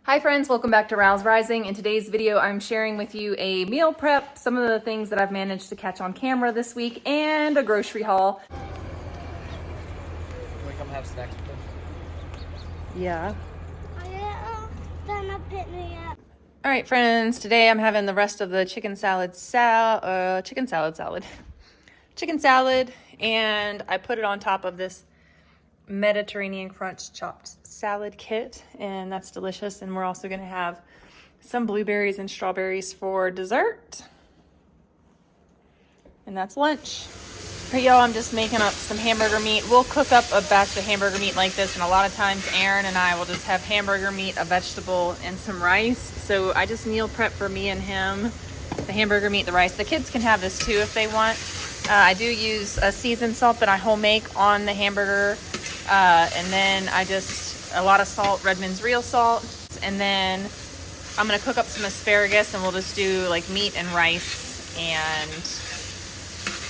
Hi friends, welcome back to Rouse Rising. In today's video, I'm sharing with you a meal prep, some of the things that I've managed to catch on camera this week, and a grocery haul. Can we come have snacks with us? Yeah. Then a picnic. All right, friends, today I'm having the rest of the chicken salad, and I put it on top of this Mediterranean crunch chopped salad kit, and that's delicious. And we're also going to have some blueberries and strawberries for dessert, and that's lunch. All right, y'all, I'm just making up some hamburger meat. We'll cook up a batch of hamburger meat like this, and a lot of times Aaron and I will just have hamburger meat, a vegetable, and some rice. So I just meal prep for me and him, the hamburger meat, the rice. The kids can have this too if they want. I do use a seasoned salt that I home make on the hamburger. And then a lot of salt, Redmond's real salt. And then I'm going to cook up some asparagus, and we'll just do like meat and rice and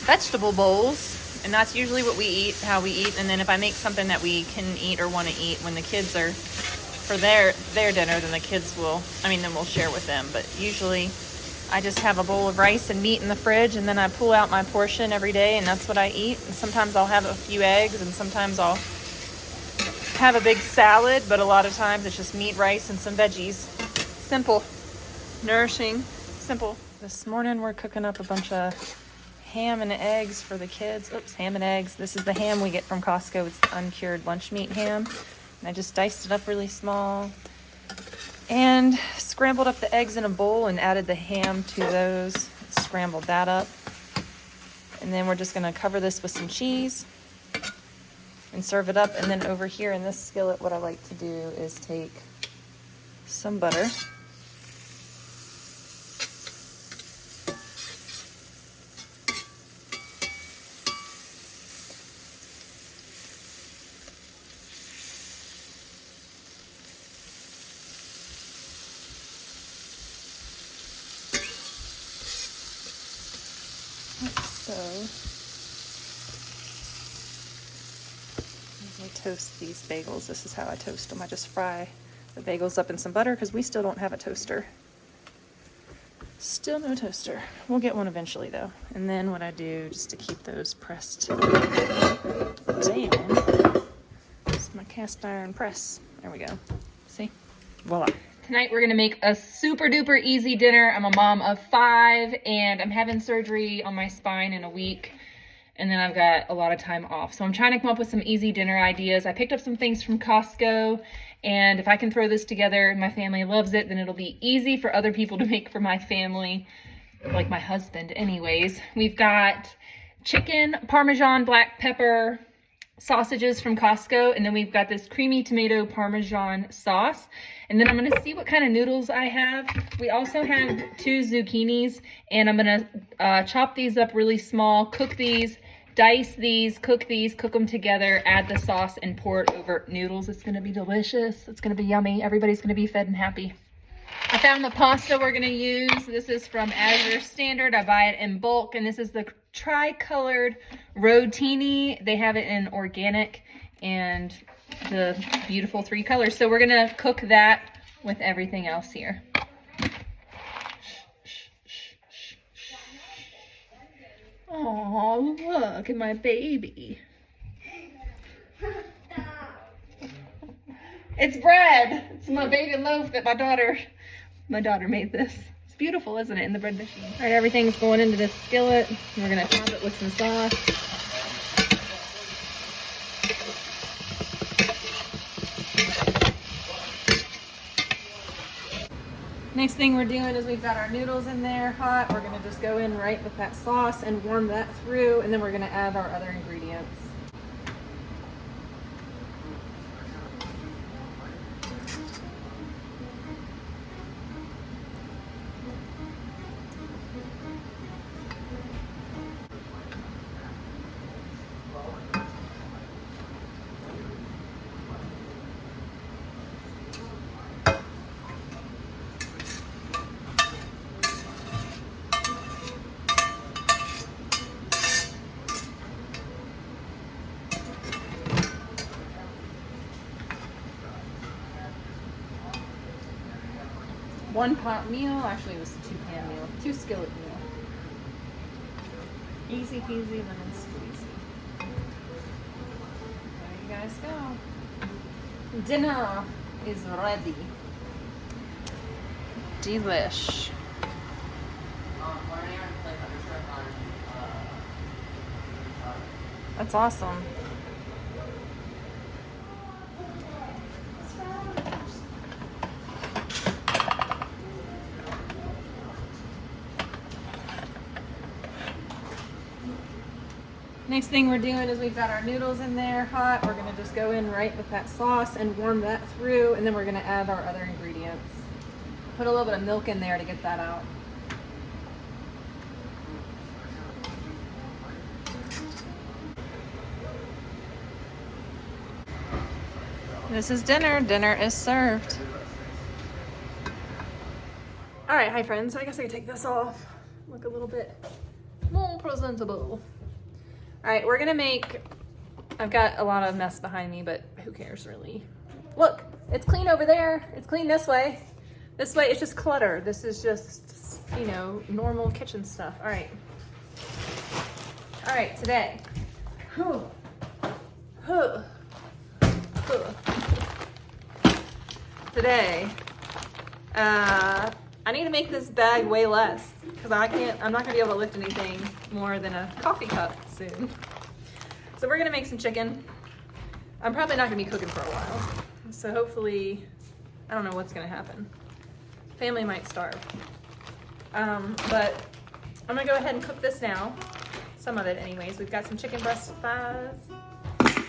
vegetable bowls. And that's usually what we eat, how we eat. And then if I make something that we can eat or want to eat when the kids are for their dinner, then the kids then we'll share with them. But usually I just have a bowl of rice and meat in the fridge, and then I pull out my portion every day, and that's what I eat. And sometimes I'll have a few eggs, and sometimes I'll have a big salad, but a lot of times it's just meat, rice, and some veggies. Simple, nourishing, simple. This morning we're cooking up a bunch of ham and eggs for the kids. Oops, ham and eggs. This is the ham we get from Costco. It's the uncured lunch meat ham. And I just diced it up really small and scrambled up the eggs in a bowl and added the ham to those. Scrambled that up. And then we're just gonna cover this with some cheese and serve it up. And then over here in this skillet, what I like to do is take some butter. I toast these bagels. This is how I toast them. I just fry the bagels up in some butter because we still don't have a toaster. Still no toaster. We'll get one eventually though. And then what I do just to keep those pressed down is my cast iron press. There we go. See? Voila. Tonight we're gonna make a super duper easy dinner. I'm a mom of 5 and I'm having surgery on my spine in a week. And then I've got a lot of time off. So I'm trying to come up with some easy dinner ideas. I picked up some things from Costco, and if I can throw this together and my family loves it, then it'll be easy for other people to make for my family, like my husband anyways. We've got chicken, Parmesan, black pepper, sausages from Costco, and then we've got this creamy tomato Parmesan sauce. And then I'm gonna see what kind of noodles I have. We also have 2 zucchinis, and I'm gonna chop these up really small, cook these, dice these, cook them together, add the sauce, and pour it over noodles. It's gonna be delicious. It's gonna be yummy. Everybody's gonna be fed and happy. I found the pasta we're gonna use. This is from Azure Standard. I buy it in bulk, and this is the tri-colored rotini. They have it in organic and the beautiful 3 colors. So we're gonna cook that with everything else here. Oh, look at my baby. It's bread. It's my baby loaf that my daughter made this. It's beautiful, isn't it, in the bread machine? All right, everything's going into this skillet. We're gonna top it with some sauce. Next thing we're doing is we've got our noodles in there hot. We're gonna just go in right with that sauce and warm that through, and then we're gonna add our other ingredients. 1 pot meal. Actually, it was a 2-pan meal, 2 skillet meal. Easy peasy lemon squeezy. There you guys go. Dinner is ready. Delish. That's awesome. Next thing we're doing is we've got our noodles in there hot. We're gonna just go in right with that sauce and warm that through, and then we're gonna add our other ingredients. Put a little bit of milk in there to get that out. This is dinner. Dinner is served. All right, hi friends. I guess I can take this off. Look a little bit more presentable. All right, we're gonna make, I've got a lot of mess behind me, but who cares really? Look, it's clean over there. It's clean this way. This way, it's just clutter. This is just, you know, normal kitchen stuff. All right. All right, today. Today, I need to make this bag way less because I'm not gonna be able to lift anything more than a coffee cup soon. So we're gonna make some chicken. I'm probably not gonna be cooking for a while. So hopefully, I don't know what's gonna happen. Family might starve. But I'm gonna go ahead and cook this now. Some of it anyways. We've got some chicken breast thighs.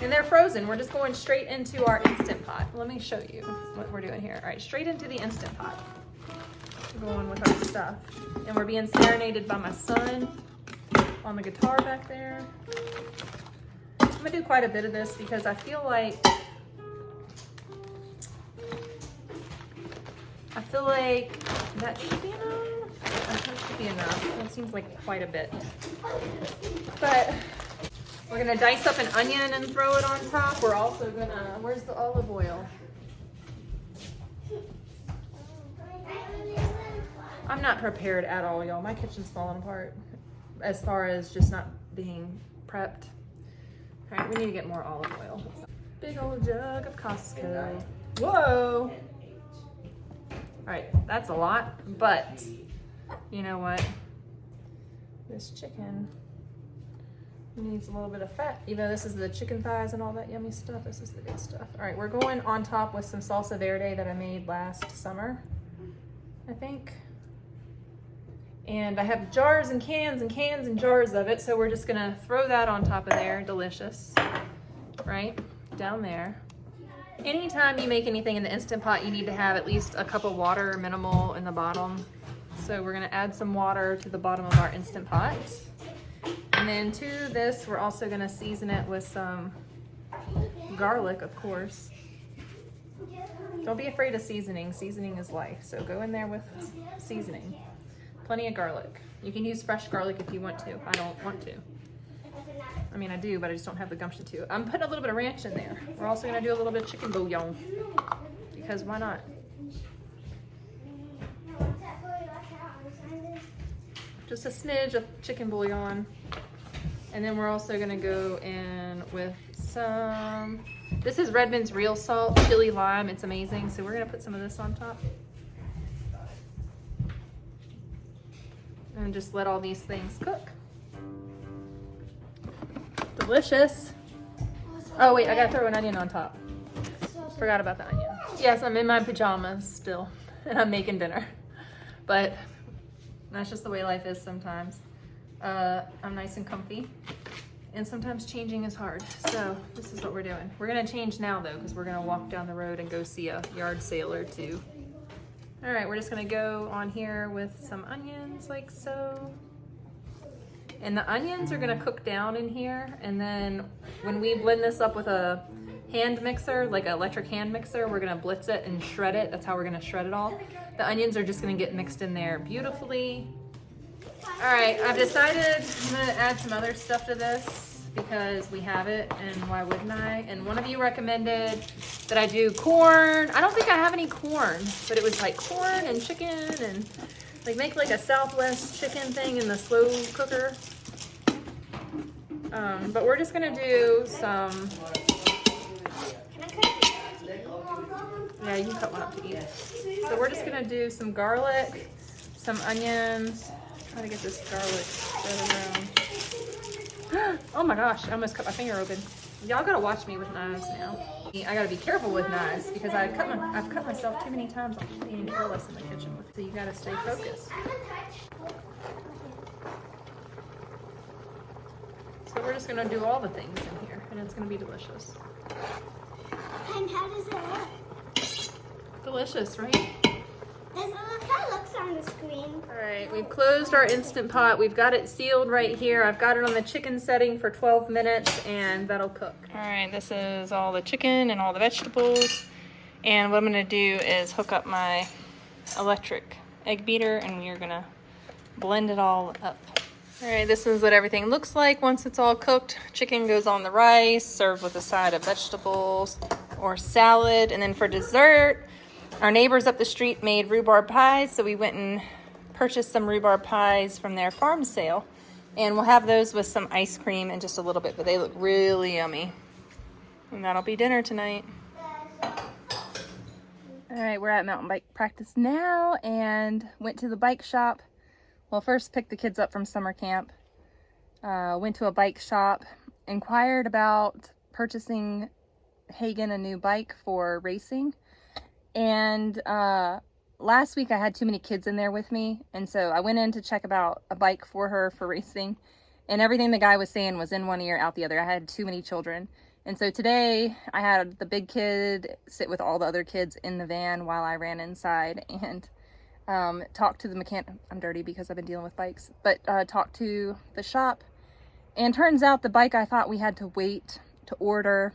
And they're frozen. We're just going straight into our Instant Pot. Let me show you what we're doing here. All right, straight into the Instant Pot. We're going with our stuff. And we're being serenaded by my son on the guitar back there. I'm gonna do quite a bit of this because I feel like that should be enough. That should be enough. That seems like quite a bit. But we're gonna dice up an onion and throw it on top. We're also gonna, where's the olive oil? I'm not prepared at all, y'all. My kitchen's falling apart as far as just not being prepped. All right, we need to get more olive oil. Big old jug of Costco. Whoa! All right, that's a lot, but you know what? This chicken needs a little bit of fat. Even though this is the chicken thighs and all that yummy stuff, this is the good stuff. All right, we're going on top with some salsa verde that I made last summer, I think. And I have jars and cans and cans and jars of it, so we're just gonna throw that on top of there. Delicious, right? Down there. Anytime you make anything in the Instant Pot, you need to have at least a cup of water minimal in the bottom. So we're gonna add some water to the bottom of our Instant Pot. And then to this, we're also gonna season it with some garlic, of course. Don't be afraid of seasoning. Seasoning is life. So go in there with seasoning. Plenty of garlic. You can use fresh garlic if you want to. I don't want to. I mean, I do, but I just don't have the gumption to. I'm putting a little bit of ranch in there. We're also gonna do a little bit of chicken bouillon, because why not? Just a smidge of chicken bouillon. And then we're also gonna go in with some, this is Redmond's real salt, chili lime. It's amazing. So we're gonna put some of this on top. And just let all these things cook. Delicious. Oh wait, I gotta throw an onion on top. Forgot about the onion. Yes, I'm in my pajamas still, and I'm making dinner. But that's just the way life is sometimes. I'm nice and comfy, and sometimes changing is hard. So this is what we're doing. We're gonna change now though, because we're gonna walk down the road and go see a yard sale or two. All right, we're just gonna go on here with some onions like so. And the onions are gonna cook down in here. And then when we blend this up with a hand mixer, like an electric hand mixer, we're gonna blitz it and shred it. That's how we're gonna shred it all. The onions are just gonna get mixed in there beautifully. All right, I've decided I'm gonna add some other stuff to this. because we have it, and why wouldn't I? And one of you recommended that I do corn. I don't think I have any corn, but it was like corn and chicken and like make like a Southwest chicken thing in the slow cooker. But we're just gonna do some, yeah, you can cut one up to eat. So we're just gonna do some garlic, some onions, try to get this garlic spread around. Oh my gosh, I almost cut my finger open. Y'all gotta watch me with knives now. I gotta be careful with knives because I've cut myself too many times being careless in the kitchen. So you gotta stay focused. So we're just gonna do all the things in here, and it's gonna be delicious. And how does it look? Delicious, right? Does it look how it looks on the screen? All right, we've closed our Instant Pot. We've got it sealed right here. I've got it on the chicken setting for 12 minutes, and that'll cook. All right, this is all the chicken and all the vegetables. And what I'm gonna do is hook up my electric egg beater, and we are gonna blend it all up. All right, this is what everything looks like once it's all cooked. Chicken goes on the rice, served with a side of vegetables or salad. And then for dessert, our neighbors up the street made rhubarb pies, so we went and purchased some rhubarb pies from their farm sale. And we'll have those with some ice cream in just a little bit, but they look really yummy. And that'll be dinner tonight. All right, we're at mountain bike practice now and went to the bike shop. Well, first picked the kids up from summer camp, went to a bike shop, inquired about purchasing Hagen a new bike for racing. And last week I had too many kids in there with me, and so I went in to check about a bike for her for racing, and everything the guy was saying was in one ear, out the other. I had too many children. And so today I had the big kid sit with all the other kids in the van while I ran inside and talked to the mechanic. I'm dirty because I've been dealing with bikes, but talked to the shop. And turns out the bike I thought we had to wait to order,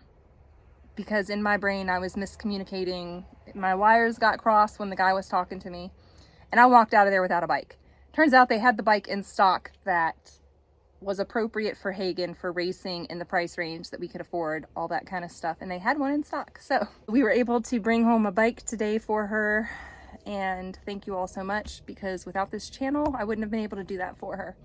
because in my brain I was miscommunicating. My wires got crossed when the guy was talking to me, and I walked out of there without a bike. Turns out they had the bike in stock that was appropriate for Hagen for racing in the price range that we could afford, all that kind of stuff. And they had one in stock. So we were able to bring home a bike today for her. And thank you all so much, because without this channel, I wouldn't have been able to do that for her.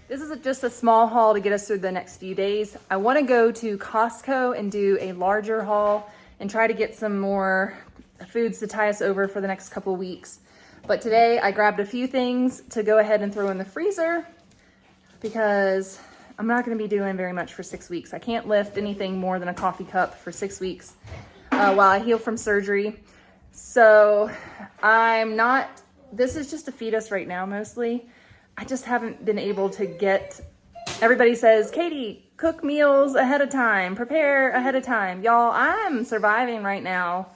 This is just a small haul to get us through the next few days. I want to go to Costco and do a larger haul and try to get some more foods to tie us over for the next couple of weeks. But today I grabbed a few things to go ahead and throw in the freezer, because I'm not going to be doing very much for 6 weeks. I can't lift anything more than a coffee cup for 6 weeks while I heal from surgery. So this is just to feed us right now mostly. I just haven't been able to get, everybody says, Katie, cook meals ahead of time, prepare ahead of time. Y'all, I'm surviving right now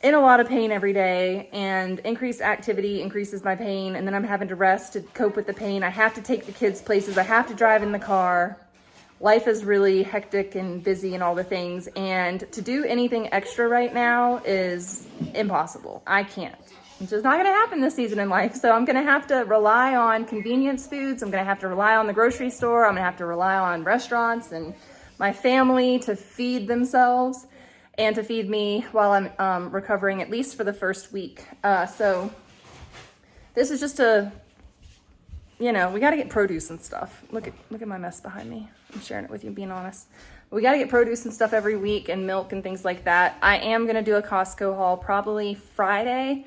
in a lot of pain every day, and increased activity increases my pain, and then I'm having to rest to cope with the pain. I have to take the kids places. I have to drive in the car. Life is really hectic and busy and all the things, and to do anything extra right now is impossible. I can't. It's just not going to happen this season in life. So I'm going to have to rely on convenience foods. I'm going to have to rely on the grocery store. I'm going to have to rely on restaurants and my family to feed themselves and to feed me while I'm recovering, at least for the first week. So this is just we got to get produce and stuff. Look at my mess behind me. I'm sharing it with you, being honest. We got to get produce and stuff every week, and milk and things like that. I am going to do a Costco haul probably Friday.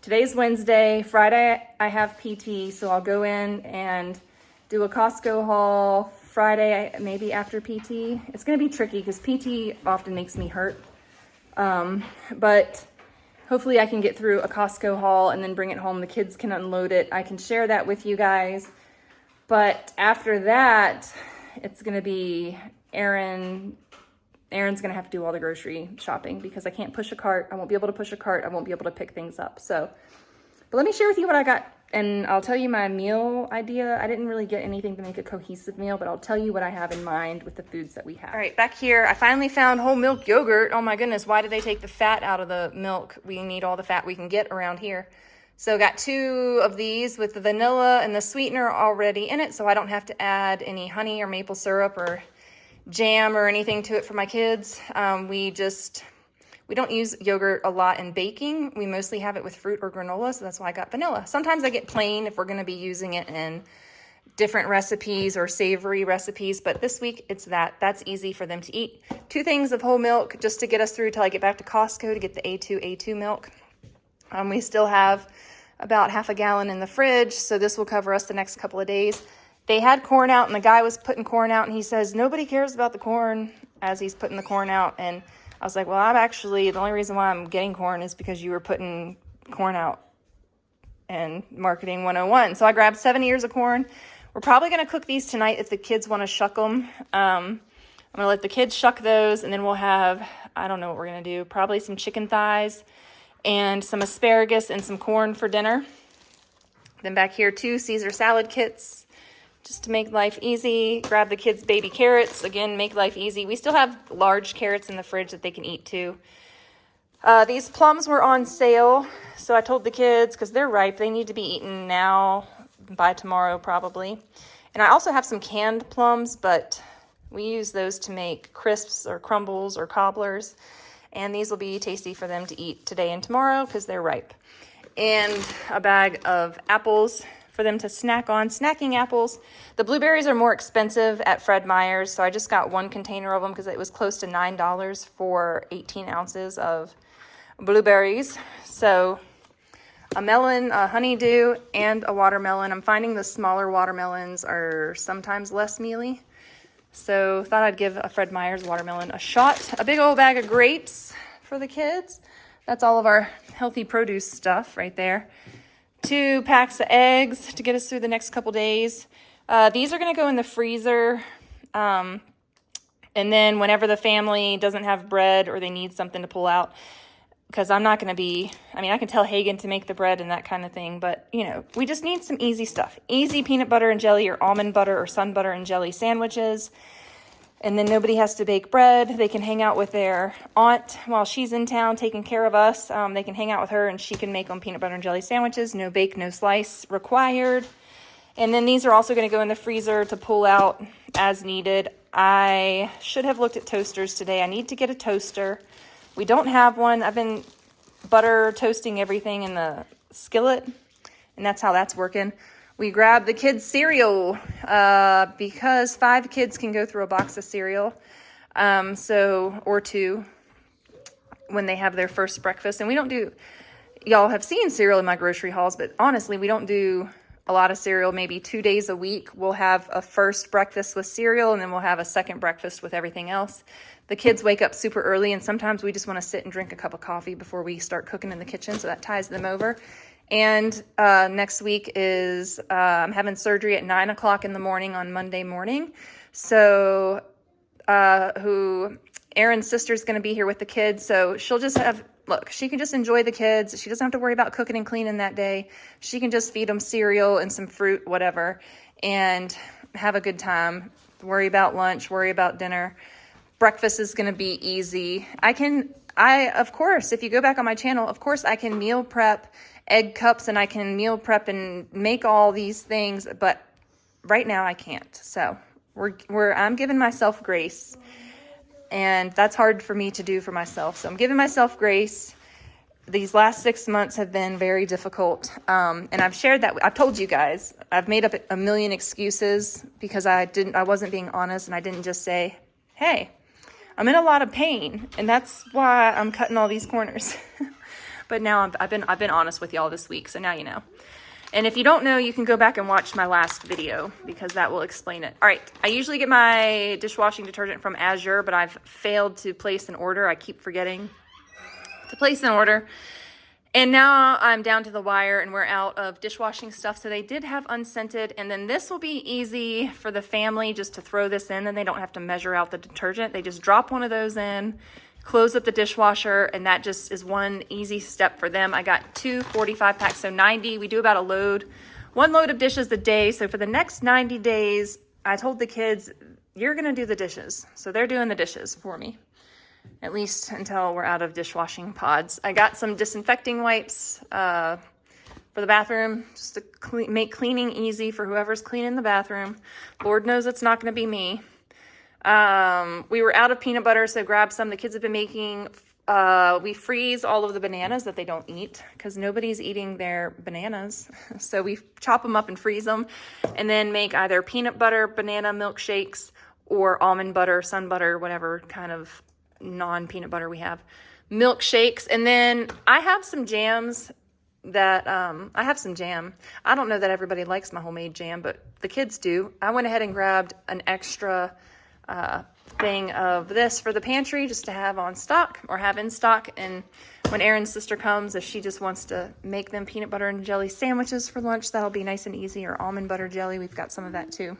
Today's Wednesday. Friday I have PT, so I'll go in and do a Costco haul Friday, maybe after PT. It's going to be tricky because PT often makes me hurt. But hopefully I can get through a Costco haul and then bring it home. The kids can unload it. I can share that with you guys. But after that, it's going to be Aaron's going to have to do all the grocery shopping because I can't push a cart. I won't be able to push a cart. I won't be able to pick things up. So, but let me share with you what I got and I'll tell you my meal idea. I didn't really get anything to make a cohesive meal, but I'll tell you what I have in mind with the foods that we have. All right, back here, I finally found whole milk yogurt. Oh my goodness, why did they take the fat out of the milk? We need all the fat we can get around here. So got 2 of these with the vanilla and the sweetener already in it, so I don't have to add any honey or maple syrup or jam or anything to it for my kids. We don't use yogurt a lot in baking. We mostly have it with fruit or granola, so that's why I got vanilla. Sometimes I get plain if we're gonna be using it in different recipes or savory recipes, but this week it's that's easy for them to eat. 2 things of whole milk just to get us through till I get back to Costco to get the A2 milk. We still have about half a gallon in the fridge, so this will cover us the next couple of days. They had corn out, and the guy was putting corn out, and he says, nobody cares about the corn as he's putting the corn out. And I was like, well, the only reason why I'm getting corn is because you were putting corn out and marketing 101. So I grabbed 7 ears of corn. We're probably going to cook these tonight if the kids want to shuck them. I'm going to let the kids shuck those, and then we'll have, I don't know what we're going to do, probably some chicken thighs and some asparagus and some corn for dinner. Then back here, 2 Caesar salad kits just to make life easy. Grab the kids' baby carrots. Again, make life easy. We still have large carrots in the fridge that they can eat too. These plums were on sale, so I told the kids, because they're ripe, they need to be eaten now, by tomorrow probably. And I also have some canned plums, but we use those to make crisps or crumbles or cobblers. And these will be tasty for them to eat today and tomorrow because they're ripe. And a bag of apples for them to snack on, snacking apples. The blueberries are more expensive at Fred Meyer's, so I just got 1 container of them because it was close to $9 for 18 ounces of blueberries. So a melon, a honeydew, and a watermelon. I'm finding the smaller watermelons are sometimes less mealy. So thought I'd give a Fred Meyer's watermelon a shot. A big old bag of grapes for the kids. That's all of our healthy produce stuff right there. 2 packs of eggs to get us through the next couple days. These are going to go in the freezer. And then whenever the family doesn't have bread or they need something to pull out, because I'm not going to be, I can tell Hagen to make the bread and that kind of thing, but, we just need some easy stuff. Easy peanut butter and jelly or almond butter or sun butter and jelly sandwiches. And then nobody has to bake bread. They can hang out with their aunt while she's in town taking care of us. They can hang out with her and she can make them peanut butter and jelly sandwiches. No bake, no slice required. And then these are also going to go in the freezer to pull out as needed. I should have looked at toasters today. I need to get a toaster. We don't have one. I've been butter toasting everything in the skillet, and that's how that's working. We grabbed the kids' cereal because 5 kids can go through a box of cereal, or 2 when they have their first breakfast. And we don't do, y'all have seen cereal in my grocery hauls, but honestly, we don't do a lot of cereal. Maybe 2 days a week. We'll have a first breakfast with cereal, and then we'll have a second breakfast with everything else. The kids wake up super early, and sometimes we just want to sit and drink a cup of coffee before we start cooking in the kitchen, so that ties them over. And next week is I'm having surgery at 9 o'clock in the morning on Monday morning. So Aaron's sister's going to be here with the kids, so she'll just she can just enjoy the kids. She doesn't have to worry about cooking and cleaning that day. She can just feed them cereal and some fruit, whatever, and have a good time. Worry about lunch, worry about dinner. Breakfast is going to be easy. Of course, if you go back on my channel, of course I can meal prep egg cups and I can meal prep and make all these things, but right now I can't. So I'm giving myself grace, and that's hard for me to do for myself. So I'm giving myself grace. These last 6 months have been very difficult. And I've shared that. I've told you guys, I've made up a million excuses because I wasn't being honest, and I didn't just say, hey, I'm in a lot of pain, and that's why I'm cutting all these corners. But now I've been honest with y'all this week, so now you know. And if you don't know, you can go back and watch my last video because that will explain it. All right, I usually get my dishwashing detergent from Azure, but I've failed to place an order. I keep forgetting to place an order. And now I'm down to the wire and we're out of dishwashing stuff. So they did have unscented, and then this will be easy for the family just to throw this in, and they don't have to measure out the detergent. They just drop one of those in, close up the dishwasher, and that just is one easy step for them. I got 2 45 packs, so 90. We do about one load of dishes a day. So for the next 90 days, I told the kids, you're going to do the dishes. So they're doing the dishes for me, at least until we're out of dishwashing pods. I got some disinfecting wipes for the bathroom, just to make cleaning easy for whoever's cleaning the bathroom. Lord knows it's not going to be me. We were out of peanut butter, so grabbed some. The kids have been making, we freeze all of the bananas that they don't eat because nobody's eating their bananas. So we chop them up and freeze them, and then make either peanut butter banana milkshakes or almond butter, sun butter, whatever kind of non-peanut butter we have, milkshakes. And then I have some jams that, I have some jam. I don't know that everybody likes my homemade jam, but the kids do. I went ahead and grabbed an extra thing of this for the pantry just to have on stock or have in stock. And when Erin's sister comes, if she just wants to make them peanut butter and jelly sandwiches for lunch, that'll be nice and easy. Or almond butter jelly, we've got some of that too.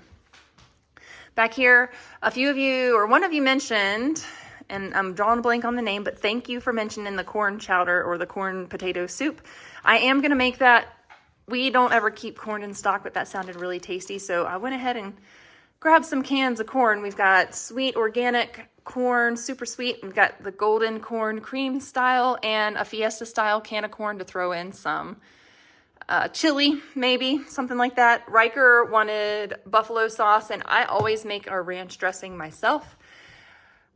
Back here, a few of you, or one of you mentioned, and I'm drawing a blank on the name, but thank you for mentioning the corn chowder or the corn potato soup. I am going to make that. We don't ever keep corn in stock, but that sounded really tasty. So I went ahead and grabbed some cans of corn. We've got sweet organic corn, super sweet. We've got the golden corn cream style and a fiesta style can of corn to throw in some chili, maybe something like that. Riker wanted buffalo sauce, and I always make our ranch dressing myself.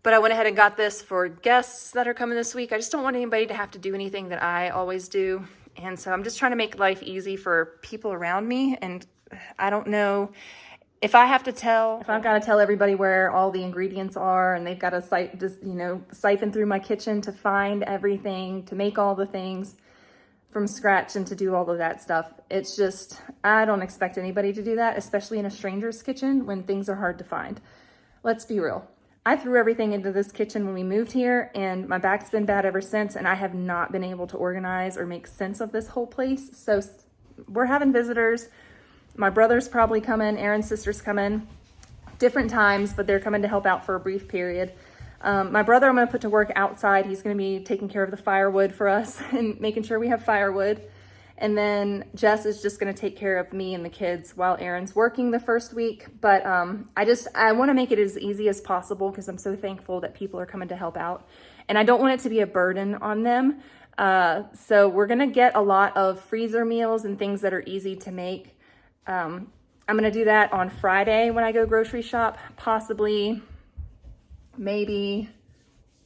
But I went ahead and got this for guests that are coming this week. I just don't want anybody to have to do anything that I always do. And so I'm just trying to make life easy for people around me. And I don't know if I've got to tell everybody where all the ingredients are, and they've got to siphon through my kitchen to find everything, to make all the things from scratch and to do all of that stuff. It's just, I don't expect anybody to do that, especially in a stranger's kitchen when things are hard to find. Let's be real. I threw everything into this kitchen when we moved here, and my back's been bad ever since, and I have not been able to organize or make sense of this whole place. So we're having visitors. My brother's probably coming, Erin's sister's coming, different times, but they're coming to help out for a brief period. My brother I'm going to put to work outside. He's going to be taking care of the firewood for us and making sure we have firewood. And then Jess is just going to take care of me and the kids while Erin's working the first week. But I want to make it as easy as possible because I'm so thankful that people are coming to help out. And I don't want it to be a burden on them. So we're going to get a lot of freezer meals and things that are easy to make. I'm going to do that on Friday when I go grocery shop, possibly, maybe.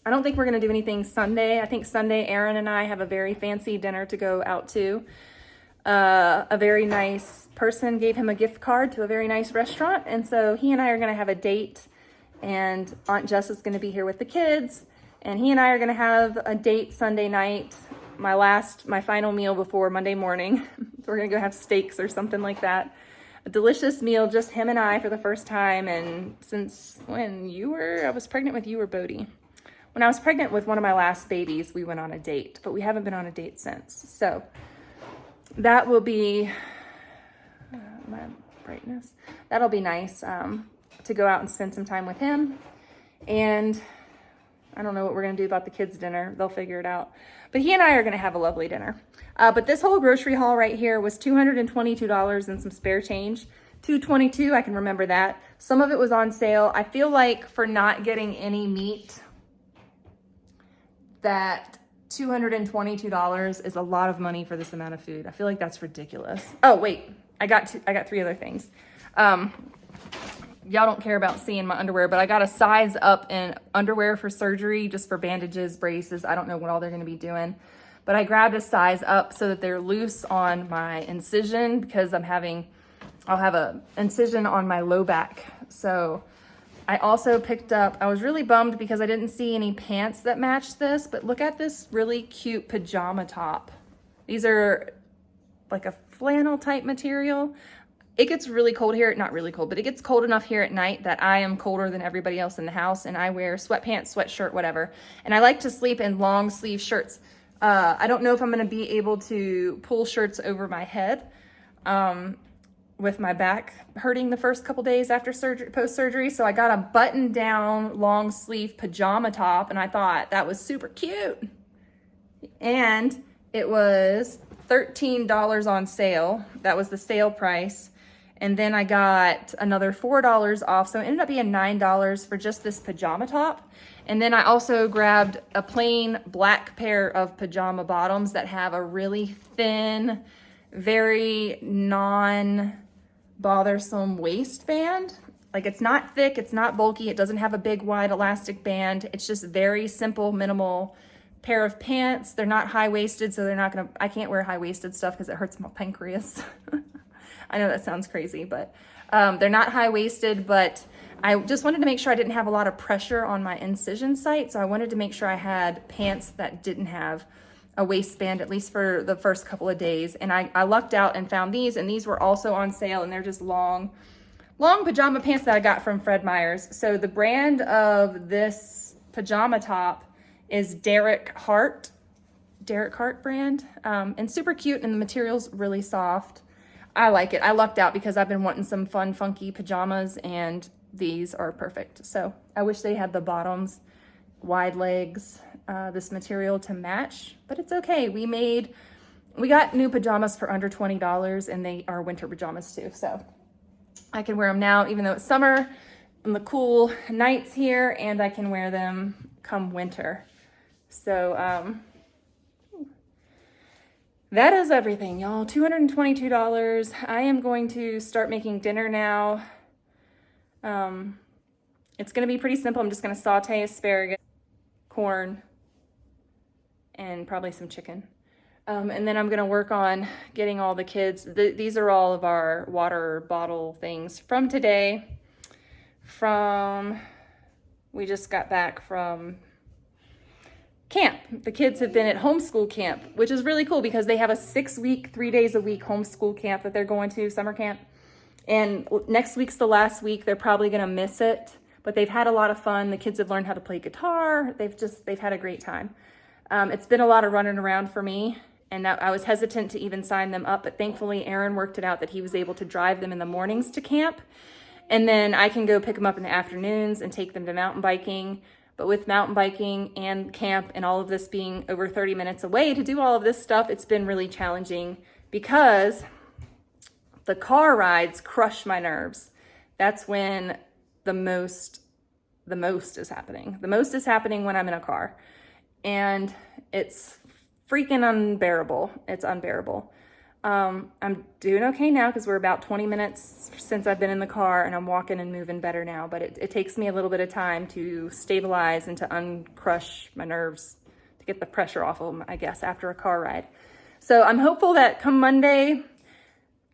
I don't think we're going to do anything Sunday. I think Sunday, Erin and I have a very fancy dinner to go out to. A very nice person gave him a gift card to a very nice restaurant. And so he and I are going to have a date, and Aunt Jess is going to be here with the kids. And he and I are going to have a date Sunday night, my final meal before Monday morning. So we're going to go have steaks or something like that. A delicious meal, just him and I for the first time. And since I was pregnant with you or Bodie. When I was pregnant with one of my last babies, we went on a date, but we haven't been on a date since. So that will be, my brightness, that'll be nice to go out and spend some time with him. And I don't know what we're going to do about the kids' dinner. They'll figure it out. But he and I are going to have a lovely dinner. But this whole grocery haul right here was $222 and some spare change. $222, I can remember that. Some of it was on sale. I feel like for not getting any meat, that $222 is a lot of money for this amount of food. I feel like that's ridiculous. Oh, wait, I got 3 other things. Y'all don't care about seeing my underwear, but I got a size up in underwear for surgery, just for bandages, braces. I don't know what all they're going to be doing, but I grabbed a size up so that they're loose on my incision because I'll have a incision on my low back. So I also picked up, I was really bummed because I didn't see any pants that matched this, but look at this really cute pajama top. These are like a flannel type material. It gets really cold here, not really cold, but it gets cold enough here at night that I am colder than everybody else in the house, and I wear sweatpants, sweatshirt, whatever. And I like to sleep in long sleeve shirts. I don't know if I'm gonna be able to pull shirts over my head. with my back hurting the first couple days after surgery, post-surgery. So I got a button-down long sleeve pajama top, and I thought that was super cute. And it was $13 on sale. That was the sale price. And then I got another $4 off. So it ended up being $9 for just this pajama top. And then I also grabbed a plain black pair of pajama bottoms that have a really thin, very non-bothersome waistband. Like, it's not thick, it's not bulky, it doesn't have a big wide elastic band. It's just very simple, minimal pair of pants. They're not high-waisted, so they're not gonna, I can't wear high-waisted stuff because it hurts my pancreas. I know that sounds crazy, but they're not high-waisted, but I just wanted to make sure I didn't have a lot of pressure on my incision site. So I wanted to make sure I had pants that didn't have a waistband, at least for the first couple of days. And I lucked out and found these, and these were also on sale, and they're just long pajama pants that I got from Fred Meyer's. So the brand of this pajama top is Derek Hart brand, and super cute, and the material's really soft. I like it. I lucked out because I've been wanting some fun, funky pajamas, and these are perfect. So I wish they had the bottoms, wide legs, this material to match, but it's okay. We got new pajamas for under $20, and they are winter pajamas too. So I can wear them now, even though it's summer and the cool nights here, and I can wear them come winter. So that is everything, y'all. $222. I am going to start making dinner now. It's going to be pretty simple. I'm just going to saute asparagus, corn, and probably some chicken. And then I'm going to work on getting all the kids. These are all of our water bottle things from today. We just got back from camp. The kids have been at homeschool camp, which is really cool because they have a 6-week, 3 days a week homeschool camp that they're going to, summer camp. And next week's the last week. They're probably going to miss it, but they've had a lot of fun. The kids have learned how to play guitar. They've had a great time. It's been a lot of running around for me, and I was hesitant to even sign them up, but thankfully Aaron worked it out that he was able to drive them in the mornings to camp, and then I can go pick them up in the afternoons and take them to mountain biking. But with mountain biking and camp and all of this being over 30 minutes away to do all of this stuff, it's been really challenging because the car rides crush my nerves. That's when the most is happening. The most is happening when I'm in a car, and it's freaking unbearable. It's unbearable. I'm doing okay now because we're about 20 minutes since I've been in the car, and I'm walking and moving better now, but it takes me a little bit of time to stabilize and to uncrush my nerves, to get the pressure off of them, I guess, after a car ride. So I'm hopeful that come Monday,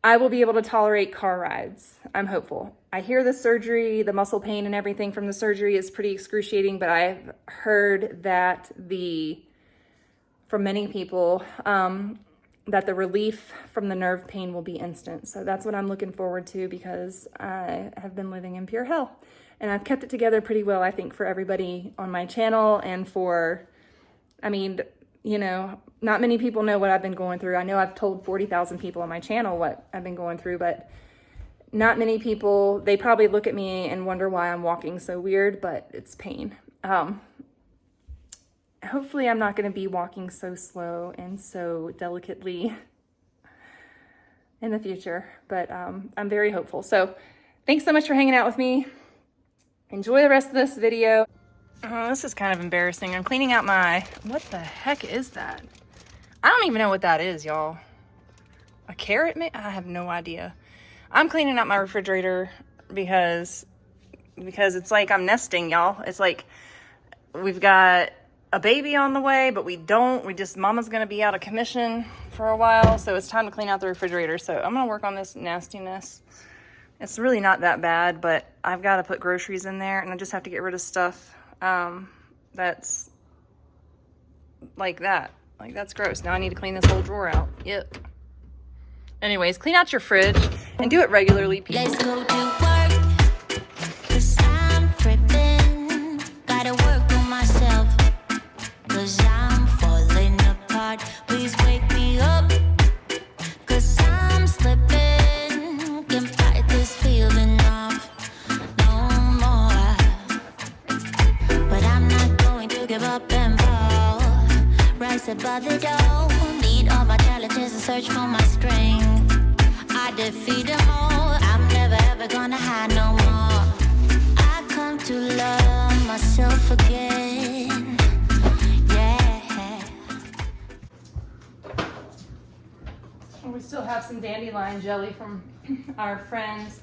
I will be able to tolerate car rides. I'm hopeful. I hear the surgery, the muscle pain and everything from the surgery is pretty excruciating, but I've heard that from many people, that the relief from the nerve pain will be instant. So that's what I'm looking forward to because I have been living in pure hell. And I've kept it together pretty well, I think, for everybody on my channel and not many people know what I've been going through. I know I've told 40,000 people on my channel what I've been going through, but not many people, they probably look at me and wonder why I'm walking so weird, but it's pain. Hopefully I'm not going to be walking so slow and so delicately in the future, but I'm very hopeful. So thanks so much for hanging out with me. Enjoy the rest of this video. This is kind of embarrassing. I'm cleaning out what the heck is that? I don't even know what that is, y'all. A carrot? I have no idea. I'm cleaning out my refrigerator because it's like I'm nesting, y'all. It's like we've got a baby on the way, but Mama's gonna be out of commission for a while, so it's time to clean out the refrigerator. So I'm gonna work on this nastiness. It's really not that bad, but I've got to put groceries in there, and I just have to get rid of stuff that's like that. Like, that's gross. Now I need to clean this whole drawer out. Yep. Anyways, clean out your fridge and do it regularly, people. Let's go to work, 'cause I'm tripping. Gotta work on myself, 'cause I'm falling apart. Please wake me up, 'cause I'm slipping. above it all. Meet all my challenges and search for my strength. I defeat them all. I'm never ever gonna hide no more. I come to love myself again. Yeah. And we still have some dandelion jelly from our friends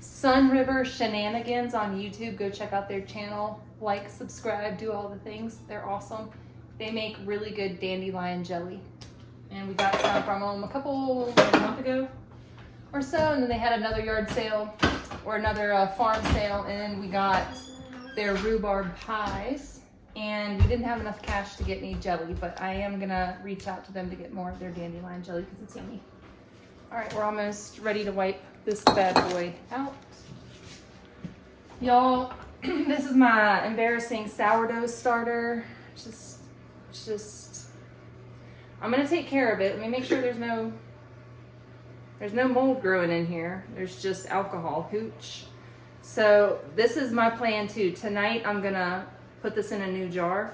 Sun River Shenanigans on YouTube. Go check out their channel. Like, subscribe, do all the things. They're awesome. They make really good dandelion jelly. And we got some from them a month ago or so. And then they had another yard sale or another farm sale. And then we got their rhubarb pies. And we didn't have enough cash to get any jelly, but I am gonna reach out to them to get more of their dandelion jelly because it's yummy. All right, we're almost ready to wipe this bad boy out. Y'all, this is my embarrassing sourdough starter. I'm gonna take care of it. Let me make sure there's no mold growing in here. There's just alcohol, hooch. So this is my plan too. Tonight I'm gonna put this in a new jar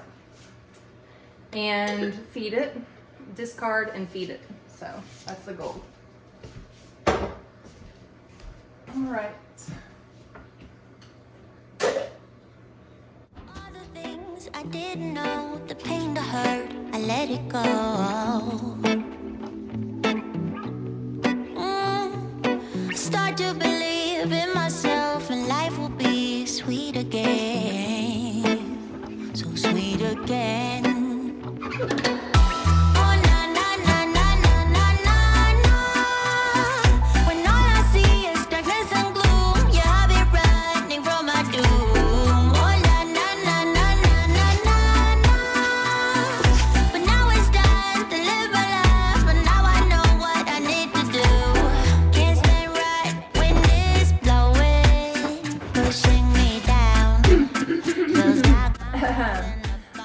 and feed it, discard and feed it. So that's the goal. All right. All the things I didn't know, the pain, the hurt, I let it go. Start to believe in myself and life will be sweet again. So sweet again.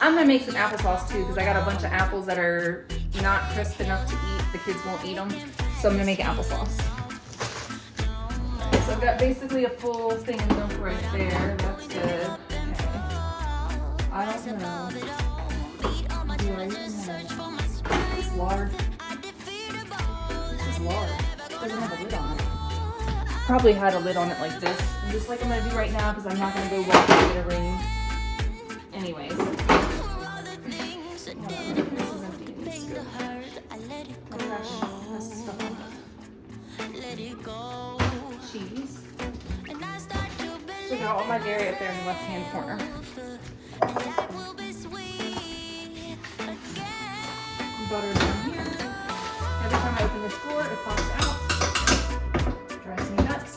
I'm gonna make some applesauce too because I got a bunch of apples that are not crisp enough to eat. The kids won't eat them, so I'm gonna make applesauce. So I've got basically a full thing of milk right there. That's good. Okay. I don't know. Do I even have this lard? This is lard. It doesn't have a lid on it. Probably had a lid on it like this. And just like I'm gonna do right now because I'm not gonna go walk and get a ring. Anyways. Cheese. So I got all my dairy up there in the left hand corner. Butter down here. Every time I open this drawer, it pops out. Drives me nuts.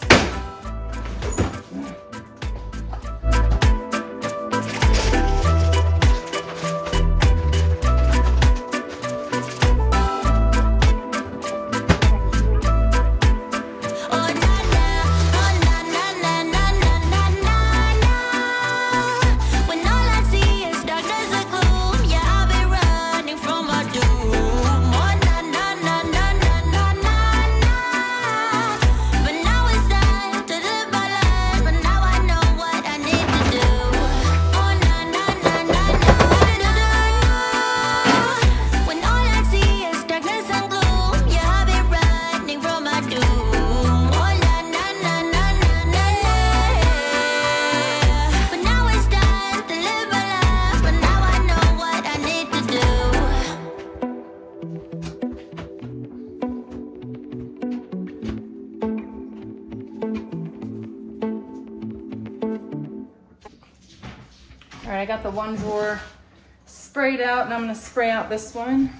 All right, I got the one drawer sprayed out and I'm gonna spray out this one.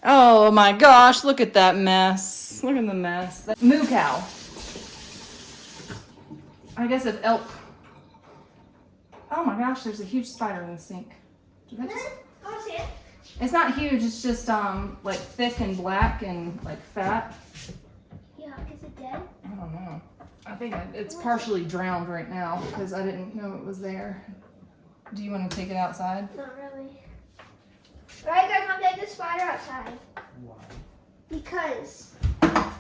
Oh my gosh, look at that mess. Look at the mess. That moo cow. I guess if elk. Oh my gosh, there's a huge spider in the sink. Did that just... Oh, see it? It's not huge, it's just like thick and black and like fat. Yeah, is it dead? I don't know. I think it's partially drowned right now because I didn't know it was there. Do you want to take it outside? Not really. Right, guys, come take the spider outside. Why? Because. Let's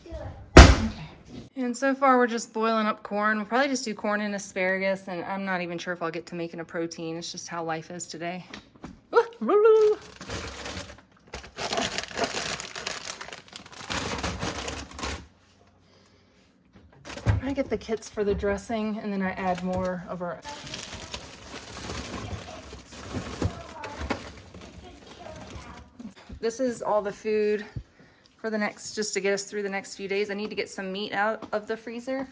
do it. Okay. And so far we're just boiling up corn. We'll probably just do corn and asparagus, and I'm not even sure if I'll get to making a protein. It's just how life is today. I get the kits for the dressing, and then I add more of our. This is all the food for the next, just to get us through the next few days. I need to get some meat out of the freezer.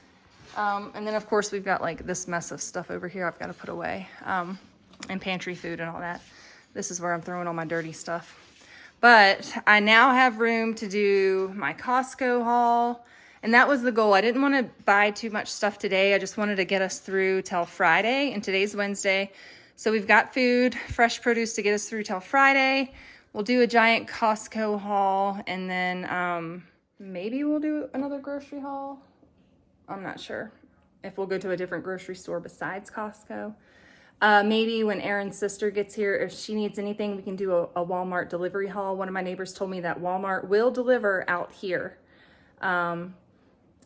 And then of course we've got like this mess of stuff over here I've got to put away, and pantry food and all that. This is where I'm throwing all my dirty stuff. But I now have room to do my Costco haul. And that was the goal. I didn't want to buy too much stuff today. I just wanted to get us through till Friday, and today's Wednesday. So we've got food, fresh produce to get us through till Friday. We'll do a giant Costco haul, and then maybe we'll do another grocery haul. I'm not sure if we'll go to a different grocery store besides Costco. Maybe when Aaron's sister gets here, if she needs anything, we can do a Walmart delivery haul. One of my neighbors told me that Walmart will deliver out here.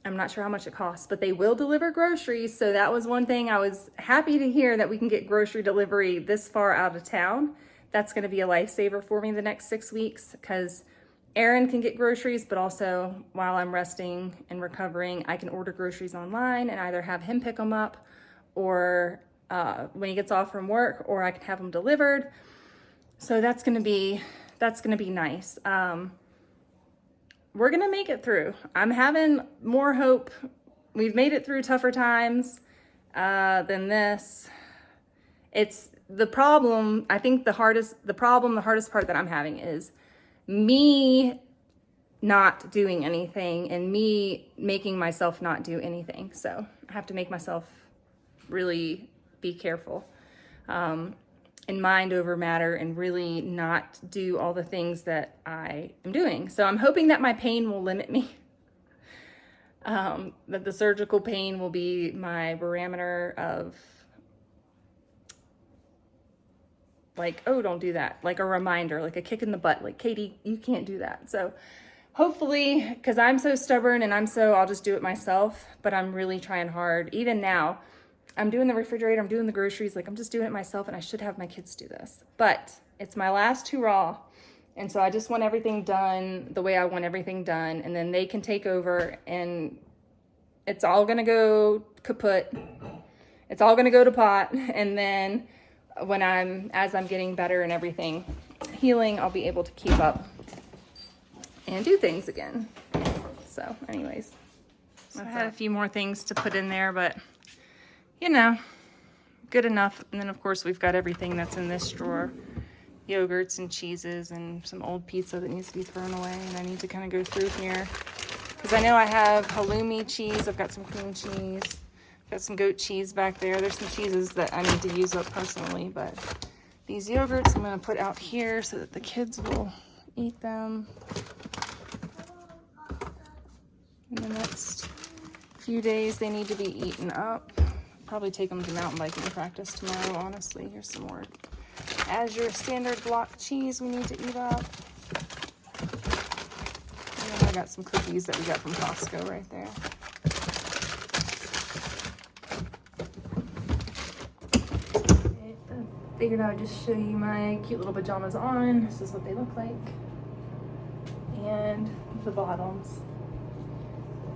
I'm not sure how much it costs, but they will deliver groceries. So that was one thing I was happy to hear, that we can get grocery delivery this far out of town. That's going to be a lifesaver for me the next 6 weeks, because Aaron can get groceries, but also while I'm resting and recovering, I can order groceries online and either have him pick them up, or when he gets off from work, or I can have them delivered. So that's going to be nice. We're going to make it through. I'm having more hope. We've made it through tougher times than this. It's the problem. I think the hardest part that I'm having is me not doing anything, and me making myself not do anything. So I have to make myself really be careful, and mind over matter, and really not do all the things that I am doing. So I'm hoping that my pain will limit me, that the surgical pain will be my barometer of like, oh, don't do that. Like a reminder, like a kick in the butt, like, Katie, you can't do that. So hopefully, because I'm so stubborn and I'll just do it myself, but I'm really trying hard. Even now, I'm doing the refrigerator, I'm doing the groceries, like I'm just doing it myself, and I should have my kids do this. But it's my last hurrah. And so I just want everything done the way I want everything done, and then they can take over, and it's all gonna go kaput. It's all gonna go to pot. And then as I'm getting better and everything, healing, I'll be able to keep up and do things again. So anyways, I had a few more things to put in there, but you know, good enough. And then of course we've got everything that's in this drawer, yogurts and cheeses and some old pizza that needs to be thrown away. And I need to kind of go through here, because I know I have halloumi cheese. I've got some cream cheese. Got some goat cheese back there. There's some cheeses that I need to use up personally, but these yogurts I'm going to put out here so that the kids will eat them. In the next few days, they need to be eaten up. Probably take them to mountain biking practice tomorrow, honestly. Here's some more Azure standard block cheese we need to eat up. And then I got some cookies that we got from Costco right there. Figured I would just show you my cute little pajamas on. This is what they look like. And the bottoms.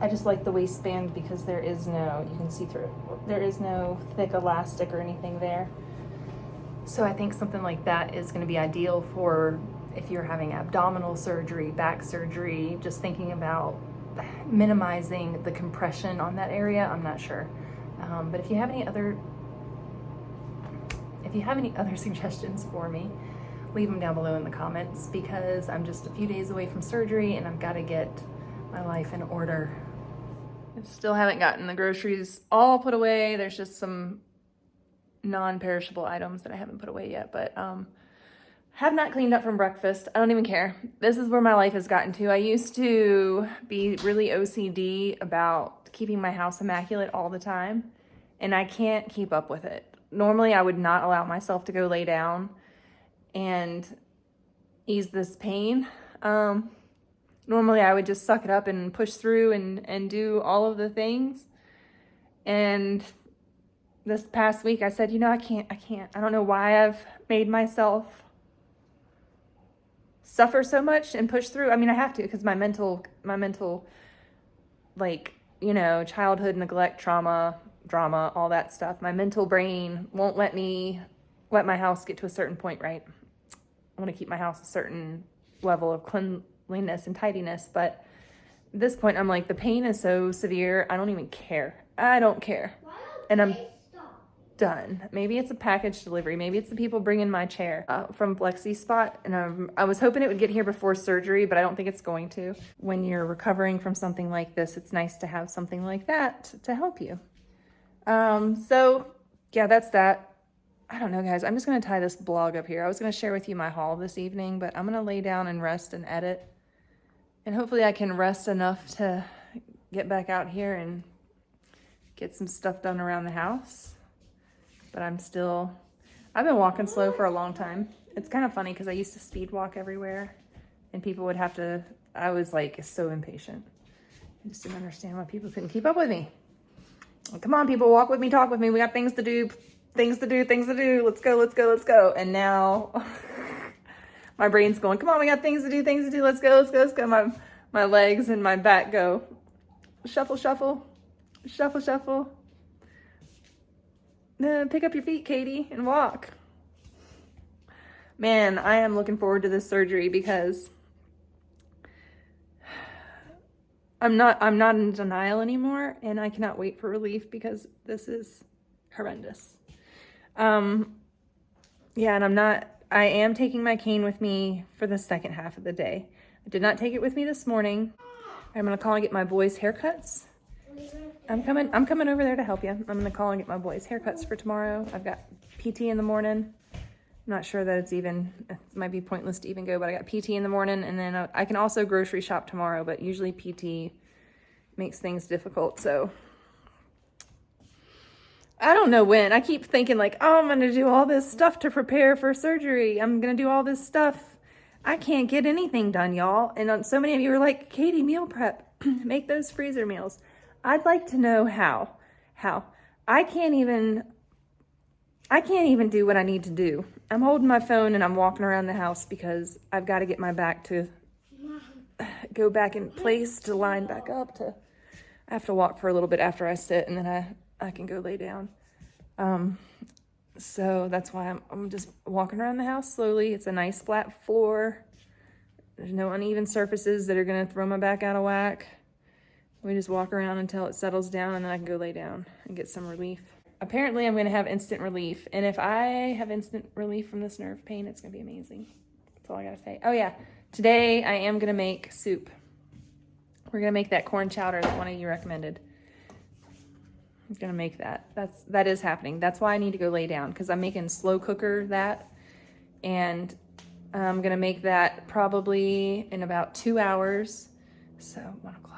I just like the waistband because there is no, you can see through it. There is no thick elastic or anything there. So I think something like that is going to be ideal for if you're having abdominal surgery, back surgery, just thinking about minimizing the compression on that area. I'm not sure. But if you have any other suggestions for me, leave them down below in the comments, because I'm just a few days away from surgery and I've got to get my life in order. I still haven't gotten the groceries all put away. There's just some non-perishable items that I haven't put away yet, but have not cleaned up from breakfast. I don't even care. This is where my life has gotten to. I used to be really OCD about keeping my house immaculate all the time, and I can't keep up with it. Normally, I would not allow myself to go lay down and ease this pain. Normally, I would just suck it up and push through and do all of the things. And this past week, I said, you know, I can't. I don't know why I've made myself suffer so much and push through. I mean, I have to because my mental, like, you know, childhood neglect, trauma, drama, all that stuff. My mental brain won't let my house get to a certain point, right? I want to keep my house a certain level of cleanliness and tidiness, but at this point, I'm like, the pain is so severe, I don't even care. I don't care. And I'm done. Maybe it's a package delivery. Maybe it's the people bringing my chair from Flexi Spot. And I was hoping it would get here before surgery, but I don't think it's going to. When you're recovering from something like this, it's nice to have something like that to help you. So yeah, that's that. I don't know, guys. I'm just going to tie this blog up here. I was going to share with you my haul this evening, but I'm going to lay down and rest and edit. And hopefully I can rest enough to get back out here and get some stuff done around the house. But I've been walking slow for a long time. It's kind of funny because I used to speed walk everywhere and people would have to, I was like so impatient. I just didn't understand why people couldn't keep up with me. Like, come on, people, walk with me, talk with me. We got things to do. Let's go. And now my brain's going, come on, we got things to do. Let's go. My legs and my back go shuffle. Pick up your feet, Katie, and walk. Man, I am looking forward to this surgery because I'm not in denial anymore, and I cannot wait for relief because this is horrendous. Yeah, and I am taking my cane with me for the second half of the day. I did not take it with me this morning. I'm gonna call and get my boys' haircuts. I'm coming over there to help you. I'm gonna call and get my boys' haircuts for tomorrow. I've got PT in the morning. I'm not sure that it might be pointless to even go, but I got PT in the morning, and then I can also grocery shop tomorrow, but usually PT makes things difficult, so I don't know when. I keep thinking like, oh, I'm gonna do all this stuff to prepare for surgery. I'm gonna do all this stuff. I can't get anything done, y'all. And so many of you are like, Katie, meal prep, make those freezer meals. I'd like to know how. I can't even do what I need to do. I'm holding my phone and I'm walking around the house because I've got to get my back to go back in place to line back up. I have to walk for a little bit after I sit, and then I can go lay down. So that's why I'm just walking around the house slowly. It's a nice flat floor. There's no uneven surfaces that are going to throw my back out of whack. We just walk around until it settles down, and then I can go lay down and get some relief. Apparently I'm going to have instant relief, and if I have instant relief from this nerve pain, it's going to be amazing. That's all I got to say. Oh yeah, today I am going to make soup. We're going to make that corn chowder that one of you recommended. I'm going to make that. That is happening. That's why I need to go lay down, because I'm making slow cooker that, and I'm going to make that probably in about 2 hours. So 1 o'clock.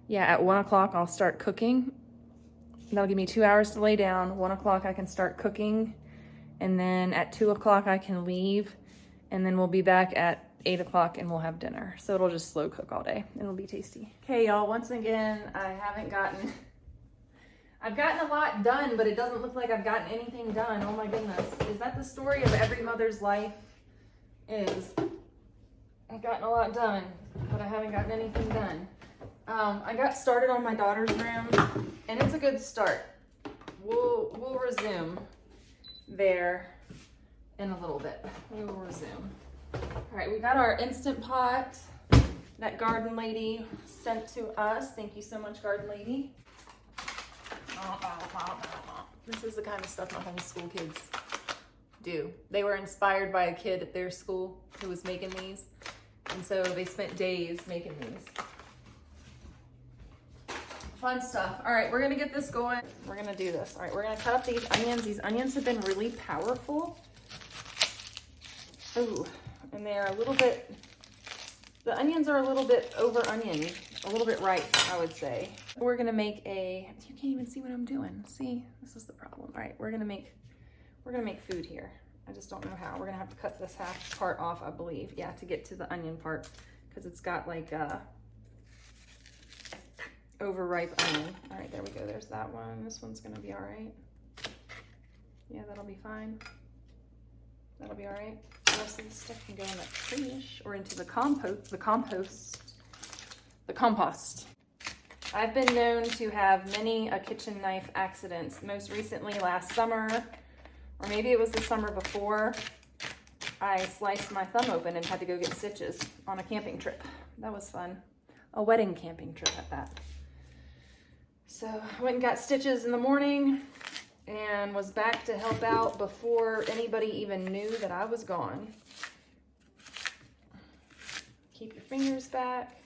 Yeah, at 1 o'clock I'll start cooking. That'll give me 2 hours to lay down. 1 o'clock I can start cooking, and then at 2 o'clock I can leave, and then we'll be back at 8 o'clock and we'll have dinner. So it'll just slow cook all day and it'll be tasty. Okay, y'all, once again, I've gotten a lot done, but it doesn't look like I've gotten anything done. Oh my goodness. Is that the story of every mother's life? I've gotten a lot done, but I haven't gotten anything done. I got started on my daughter's room, and it's a good start. We'll resume there in a little bit. We will resume. All right, we got our Instant Pot that Garden Lady sent to us. Thank you so much, Garden Lady. This is the kind of stuff my homeschool kids do. They were inspired by a kid at their school who was making these, and so they spent days making these. Fun stuff. All right, we're gonna get this going. We're gonna do this. All right, we're gonna cut up these onions. These onions have been really powerful. Ooh, and they're a little bit, the onions are a little bit over onioned, a little bit ripe, I would say. We're gonna make you can't even see what I'm doing. See, this is the problem. All right, we're gonna make food here. I just don't know how. We're gonna have to cut this half part off, I believe. Yeah, to get to the onion part, because it's got like overripe onion. All right, there we go. There's that one. This one's gonna be all right. Yeah, that'll be fine. That'll be all right. The rest of the stuff can go in the trash or into the compost. I've been known to have many a kitchen knife accidents. Most recently last summer, or maybe it was the summer before, I sliced my thumb open and had to go get stitches on a camping trip. That was fun. A wedding camping trip at that. So I went and got stitches in the morning and was back to help out before anybody even knew that I was gone. Keep your fingers back.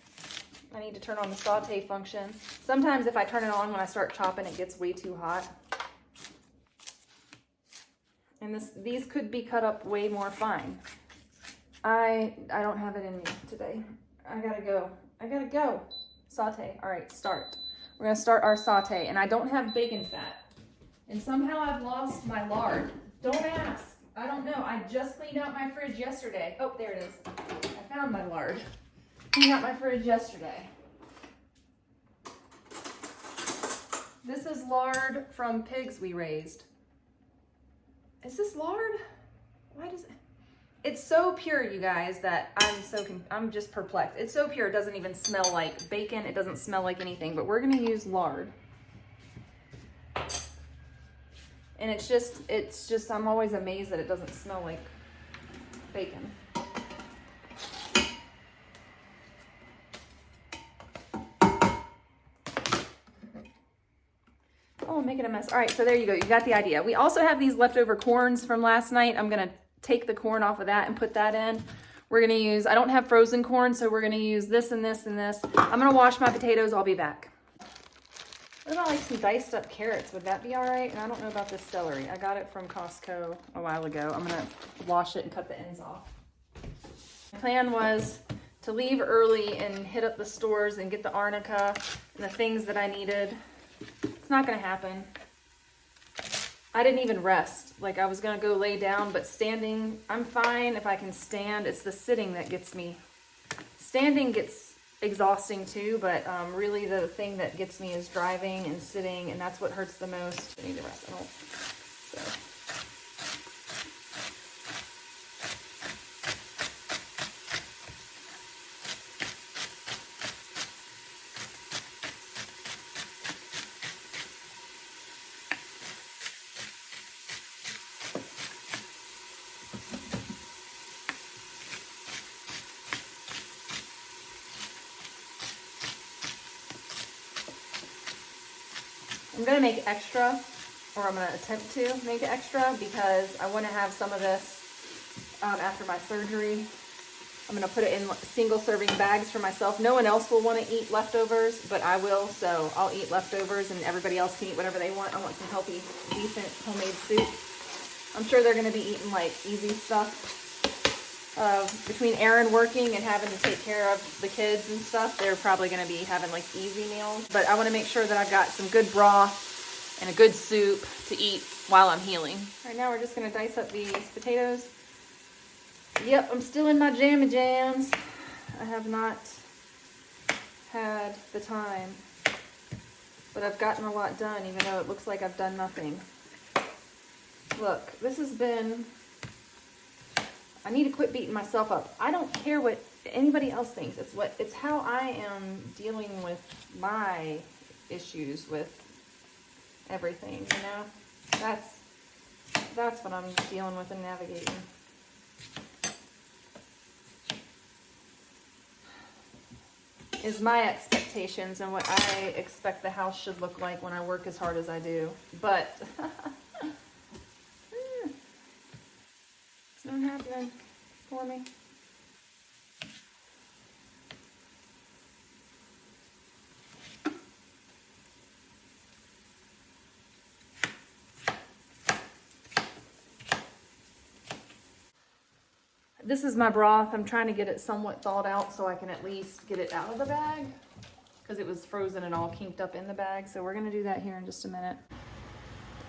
I need to turn on the saute function. Sometimes if I turn it on when I start chopping, it gets way too hot. And these could be cut up way more fine. I don't have it in me today. I gotta go. Saute. All right, start. We're gonna start our saute, and I don't have bacon fat. And somehow I've lost my lard. Don't ask. I don't know. I just cleaned out my fridge yesterday. Oh, there it is. I found my lard. Cleaned out my fridge yesterday. This is lard from pigs we raised. Is this lard? Why does it? It's so pure, you guys, that I'm just perplexed. It's so pure, it doesn't even smell like bacon. It doesn't smell like anything, but we're gonna use lard. And it's just, I'm always amazed that it doesn't smell like bacon. Oh, I'm making a mess. All right, so there you go. You got the idea. We also have these leftover corns from last night. I'm gonna take the corn off of that and put that in. We're gonna use, I don't have frozen corn, so we're gonna use this and this and this. I'm gonna wash my potatoes. I'll be back. What about like some diced up carrots? Would that be all right? And I don't know about this celery. I got it from Costco a while ago. I'm gonna wash it and cut the ends off. My plan was to leave early and hit up the stores and get the arnica and the things that I needed. It's not gonna happen. I didn't even rest. Like I was gonna go lay down, but standing, I'm fine if I can stand. It's the sitting that gets me. Standing gets exhausting too, but really the thing that gets me is driving and sitting, and that's what hurts the most. I need to rest. So. I'm gonna make extra, or I'm gonna attempt to make extra because I wanna have some of this after my surgery. I'm gonna put it in single serving bags for myself. No one else will wanna eat leftovers, but I will, so I'll eat leftovers and everybody else can eat whatever they want. I want some healthy, decent homemade soup. I'm sure they're gonna be eating like easy stuff. Between Aaron working and having to take care of the kids and stuff, they're probably going to be having like easy meals. But I want to make sure that I've got some good broth and a good soup to eat while I'm healing. All right, now we're just going to dice up these potatoes. Yep, I'm still in my jammy jams. I have not had the time, but I've gotten a lot done, even though it looks like I've done nothing. Look, this has been... I need to quit beating myself up. I don't care what anybody else thinks. It's how I am dealing with my issues with everything, you know? That's what I'm dealing with and navigating. Is my expectations and what I expect the house should look like when I work as hard as I do. But it's not happening for me. This is my broth. I'm trying to get it somewhat thawed out so I can at least get it out of the bag because it was frozen and all kinked up in the bag. So we're gonna do that here in just a minute.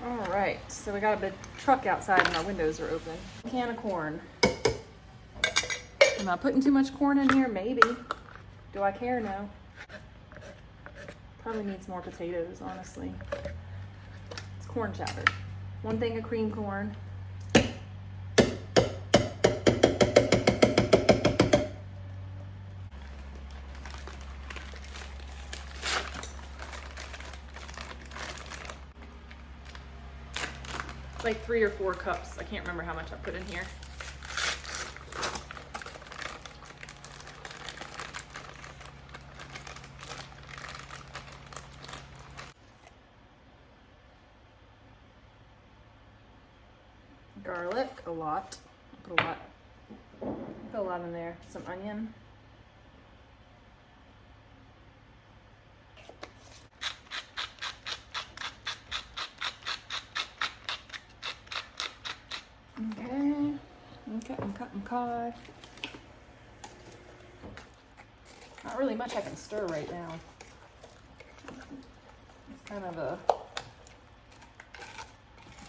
All right, so we got a big truck outside and our windows are open. Can of corn. Am I putting too much corn in here? Maybe. Do I care? No. Probably needs more potatoes, honestly. It's corn chowder. 1 thing of cream corn. like 3 or 4 cups. I can't remember how much I put in here. Garlic, a lot. Put a lot in there. Some onion. Okay. I'm cutting cod. Not really much I can stir right now. It's kind of a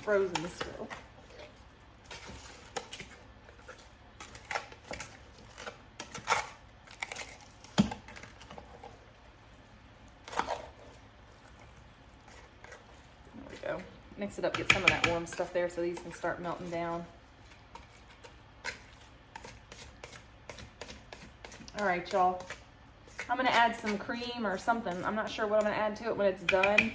frozen still. Mix it up, get some of that warm stuff there so these can start melting down. All right, y'all. I'm gonna add some cream or something. I'm not sure what I'm gonna add to it when it's done.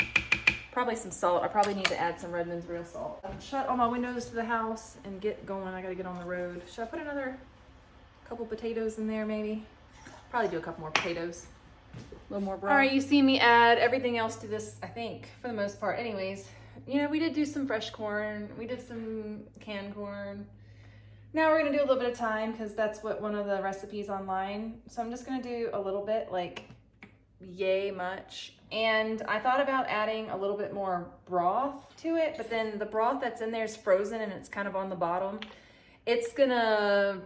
Probably some salt. I probably need to add some Redmond's real salt. Shut all my windows to the house and get going. I gotta get on the road. Should I put another couple potatoes in there maybe? Probably do a couple more potatoes. A little more broth. All right, you see me add everything else to this, I think, for the most part. Anyways, you know, we did do some fresh corn. We did some canned corn. Now we're gonna do a little bit of thyme because that's what one of the recipes online. So I'm just gonna do a little bit, like yay much. And I thought about adding a little bit more broth to it, but then the broth that's in there is frozen and it's kind of on the bottom. It's gonna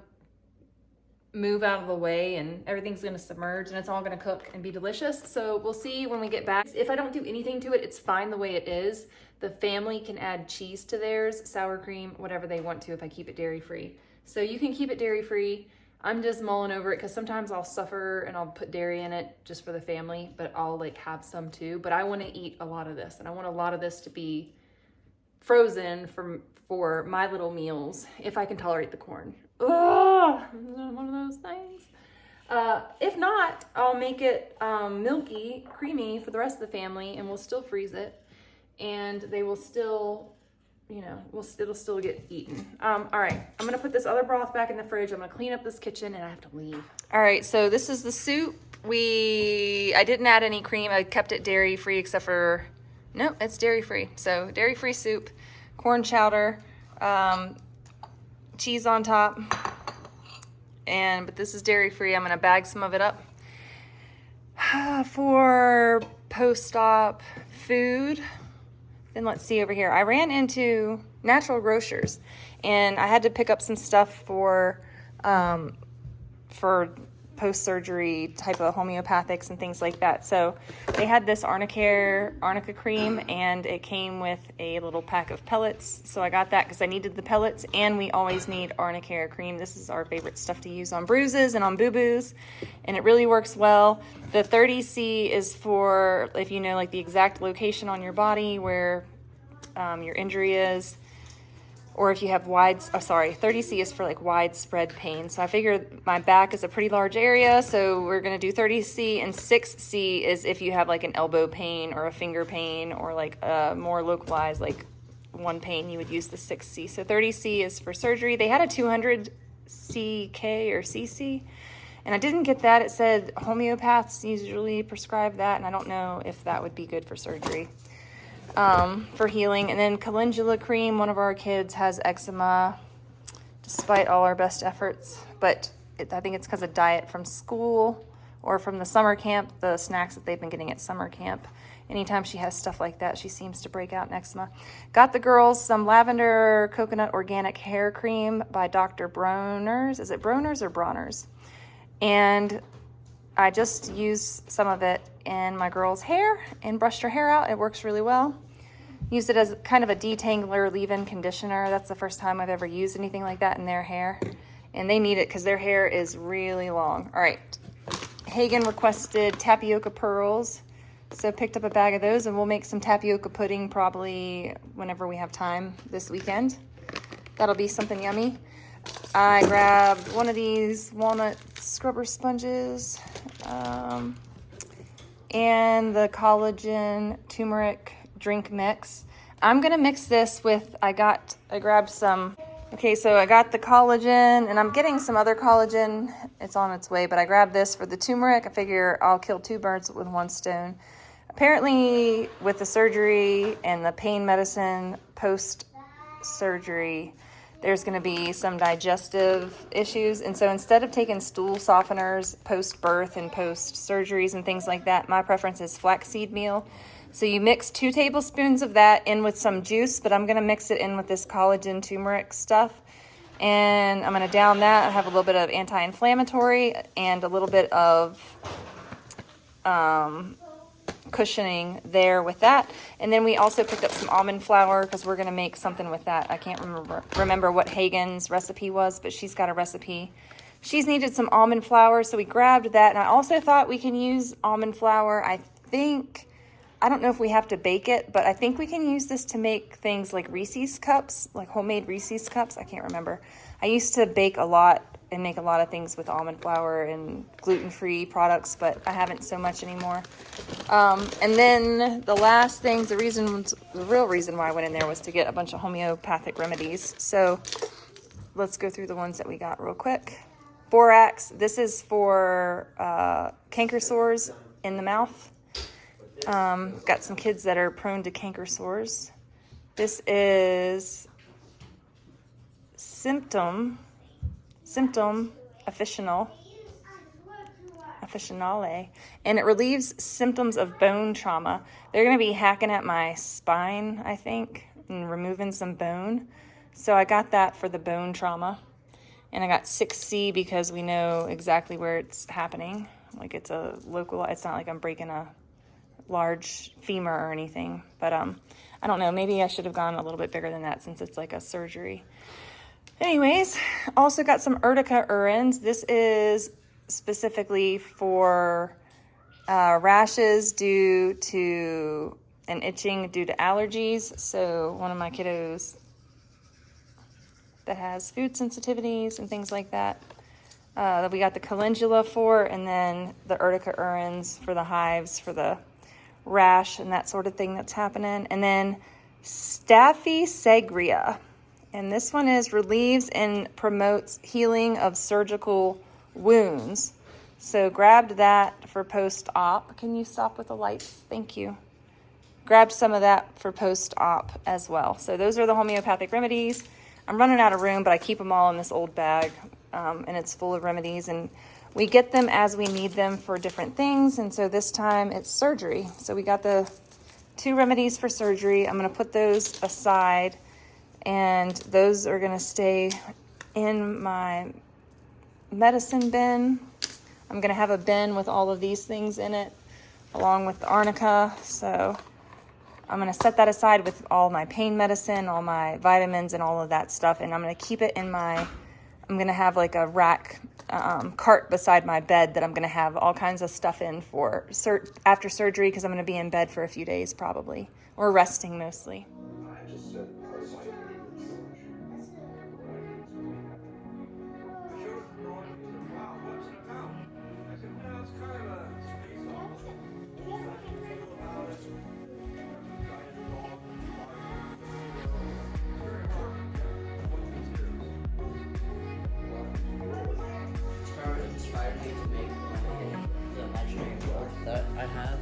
move out of the way and everything's gonna submerge and it's all gonna cook and be delicious. So we'll see when we get back. If I don't do anything to it, it's fine the way it is. The family can add cheese to theirs, sour cream, whatever they want to if I keep it dairy-free. So you can keep it dairy-free. I'm just mulling over it because sometimes I'll suffer and I'll put dairy in it just for the family, but I'll like have some too. But I want to eat a lot of this and I want a lot of this to be frozen for my little meals if I can tolerate the corn. Oh, one of those things. If not, I'll make it milky, creamy for the rest of the family and we'll still freeze it. And they will still, you know, it'll still get eaten. All right, I'm gonna put this other broth back in the fridge. I'm gonna clean up this kitchen and I have to leave. All right, so this is the soup. I didn't add any cream. I kept it dairy-free except for, no, it's dairy-free. So dairy-free soup, corn chowder, cheese on top, but this is dairy-free. I'm gonna bag some of it up for post-op food. Then let's see over here. I ran into Natural Grocers and I had to pick up some stuff for post-surgery type of homeopathics and things like that. So they had this Arnica cream and it came with a little pack of pellets. So I got that because I needed the pellets and we always need Arnica cream. This is our favorite stuff to use on bruises and on boo-boos and it really works well. The 30C is for if you know like the exact location on your body where your injury is, or if you have 30C is for like widespread pain. So I figured my back is a pretty large area, so we're gonna do 30C, and 6C is if you have like an elbow pain or a finger pain or like a more localized like one pain, you would use the 6C. So 30C is for surgery. They had a 200 CK or CC, and I didn't get that. It said homeopaths usually prescribe that, and I don't know if that would be good for surgery. For healing. And then calendula cream. One of our kids has eczema despite all our best efforts, but I think it's because of diet from school or from the summer camp, the snacks that they've been getting at summer camp. Anytime she has stuff like that, she seems to break out in eczema. Got the girls some lavender coconut organic hair cream by Dr. Bronner's. Is it Bronner's or Bronner's? And I just used some of it in my girl's hair and brushed her hair out. It works really well. Used it as kind of a detangler leave-in conditioner. That's the first time I've ever used anything like that in their hair. And they need it because their hair is really long. All right. Hagen requested tapioca pearls. So picked up a bag of those and we'll make some tapioca pudding probably whenever we have time this weekend. That'll be something yummy. I grabbed one of these walnut scrubber sponges and the collagen turmeric drink mix. I'm gonna mix this with, I grabbed some, okay, so I got the collagen, and I'm getting some other collagen. It's on its way, but I grabbed this for the turmeric. I figure I'll kill 2 birds with 1 stone. Apparently, with the surgery and the pain medicine post-surgery, there's going to be some digestive issues. And so instead of taking stool softeners post-birth and post-surgeries and things like that, my preference is flaxseed meal. So you mix 2 tablespoons of that in with some juice, but I'm going to mix it in with this collagen turmeric stuff. And I'm going to down that. I have a little bit of anti-inflammatory and a little bit of cushioning there with that. And then we also picked up some almond flour because we're going to make something with that. I can't remember what Hagen's recipe was, but she's got a recipe. She's needed some almond flour, so we grabbed that. And I also thought we can use almond flour. I don't know if we have to bake it, but I think we can use this to make things like Reese's cups, like homemade Reese's cups. I can't remember. I used to bake a lot and make a lot of things with almond flour and gluten-free products, but I haven't so much anymore. And then the last things, the real reason why I went in there was to get a bunch of homeopathic remedies. So let's go through the ones that we got real quick. Borax, this is for canker sores in the mouth. Got some kids that are prone to canker sores. This is symptom officinale, and it relieves symptoms of bone trauma. They're going to be hacking at my spine, I think, and removing some bone. So I got that for the bone trauma. And I got 6C because we know exactly where it's happening. Like it's a local, it's not like I'm breaking a large femur or anything. But I don't know, maybe I should have gone a little bit bigger than that since it's like a surgery. Anyways, also got some Urtica errands. This is specifically for rashes due to and itching due to allergies. So one of my kiddos that has food sensitivities and things like that. We got the calendula for, and then the Urtica errands for the hives, for the rash and that sort of thing that's happening. And then Staphysagria. And this one is relieves and promotes healing of surgical wounds. So grabbed that for post-op. Can you stop with the lights? Thank you. Grabbed some of that for post-op as well. So those are the homeopathic remedies. I'm running out of room, but I keep them all in this old bag, and it's full of remedies. And we get them as we need them for different things. And so this time it's surgery. So we got the 2 remedies for surgery. I'm going to put those aside. And those are going to stay in my medicine bin. I'm going to have a bin with all of these things in it, along with the arnica. So I'm going to set that aside with all my pain medicine, all my vitamins, and all of that stuff. And I'm going to keep it in I'm going to have like a rack cart beside my bed that I'm going to have all kinds of stuff in for after surgery, because I'm going to be in bed for a few days probably, or resting mostly. That I have.